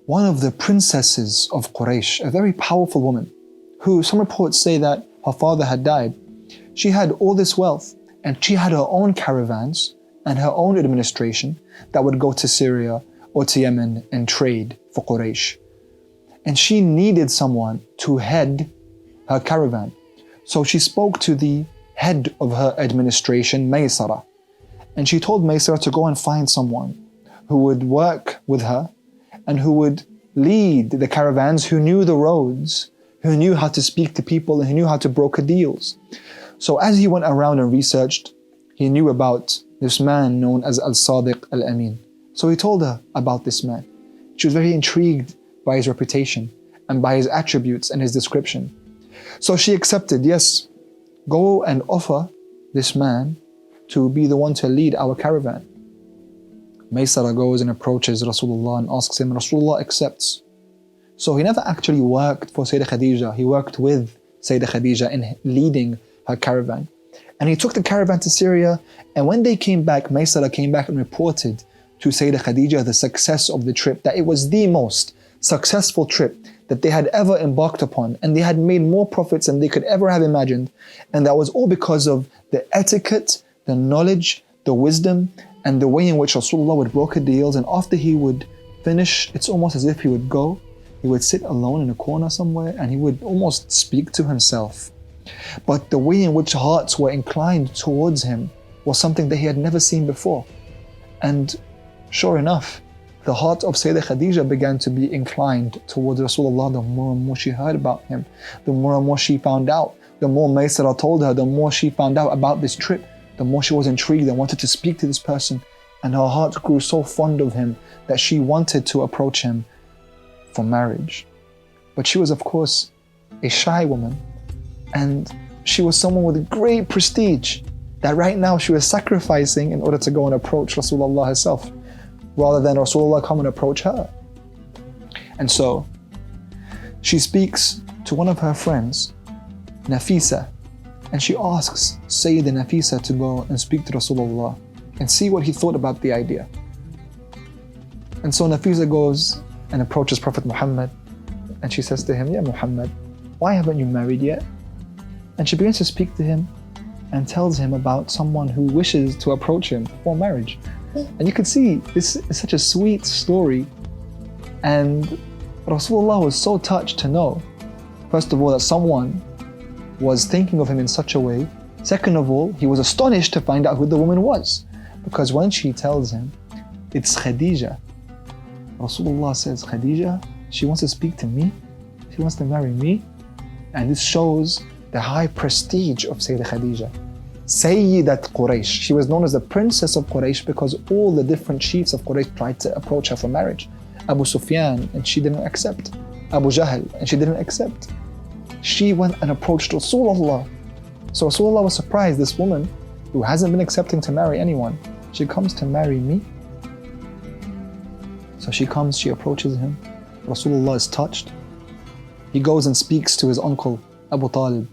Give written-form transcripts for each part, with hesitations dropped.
one of the princesses of Quraysh, a very powerful woman, who some reports say that her father had died. She had all this wealth, and she had her own caravans and her own administration that would go to Syria or to Yemen and trade for Quraysh. And she needed someone to head her caravan. So she spoke to the head of her administration, Maysara. And she told Maysara to go and find someone who would work with her and who would lead the caravans, who knew the roads, who knew how to speak to people, and who knew how to broker deals. So as he went around and researched, he knew about this man known as Al-Sadiq Al-Amin. So he told her about this man. She was very intrigued by his reputation and by his attributes and his description. So she accepted, yes, go and offer this man to be the one to lead our caravan. Maysara goes and approaches Rasulullah and asks him. Rasulullah accepts. So he never actually worked for Sayyidah Khadija. He worked with Sayyidah Khadija in leading her caravan. And he took the caravan to Syria, and when they came back, Maysara came back and reported to Sayyidah Khadija the success of the trip, that it was the most successful trip that they had ever embarked upon, and they had made more profits than they could ever have imagined. And that was all because of the etiquette, the knowledge, the wisdom, and the way in which Rasulullah would broker deals. And after he would finish, it's almost as if he would go, he would sit alone in a corner somewhere, and he would almost speak to himself. But the way in which hearts were inclined towards him was something that he had never seen before. And sure enough, the heart of Sayyidah Khadija began to be inclined towards Rasulullah. The more and more she heard about him, the more and more she found out. The more Maysara told her, the more she found out about this trip, the more she was intrigued and wanted to speak to this person. And her heart grew so fond of him that she wanted to approach him for marriage. But she was, of course, a shy woman, and she was someone with great prestige that right now she was sacrificing in order to go and approach Rasulullah herself, rather than Rasulullah come and approach her. And so she speaks to one of her friends, Nafisa, and she asks Sayyida Nafisa to go and speak to Rasulullah and see what he thought about the idea. And so Nafisa goes and approaches Prophet Muhammad, and she says to him, "Ya Muhammad, why haven't you married yet?" And she begins to speak to him and tells him about someone who wishes to approach him for marriage. And you can see this is such a sweet story. And Rasulullah was so touched to know, first of all, that someone was thinking of him in such a way. Second of all, he was astonished to find out who the woman was. Because when she tells him, it's Khadija, Rasulullah says, Khadija, she wants to speak to me, she wants to marry me. And this shows the high prestige of Sayyidah Khadija. Sayyidat Quraysh. She was known as the princess of Quraysh because all the different chiefs of Quraysh tried to approach her for marriage. Abu Sufyan, and she didn't accept. Abu Jahl, and she didn't accept. She went and approached Rasulullah. So Rasulullah was surprised, this woman who hasn't been accepting to marry anyone, she comes to marry me. So she comes, she approaches him. Rasulullah is touched. He goes and speaks to his uncle, Abu Talib,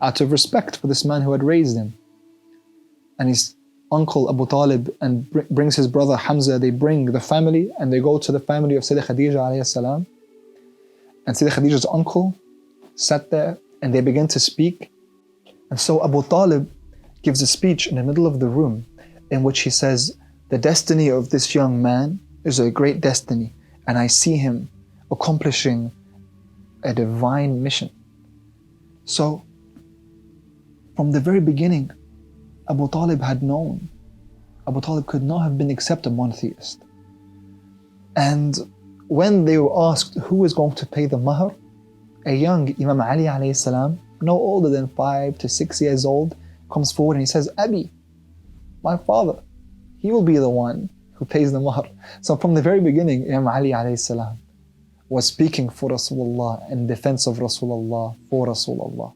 out of respect for this man who had raised him. And his uncle Abu Talib and brings his brother Hamza, they bring the family and they go to the family of Sayyidah Khadija alayhi salam. And Sayyidah Khadija's uncle sat there and they begin to speak. And so Abu Talib gives a speech in the middle of the room in which he says, the destiny of this young man is a great destiny, and I see him accomplishing a divine mission. So from the very beginning, Abu Talib had known. Abu Talib could not have been except a monotheist. And when they were asked who is going to pay the mahr, a young Imam Ali alayhi salam, no older than 5 to 6 years old, comes forward and he says, Abi, my father, he will be the one who pays the mahr. So from the very beginning, Imam Ali alayhi salam was speaking for Rasulullah, in defense of Rasulullah, for Rasulullah.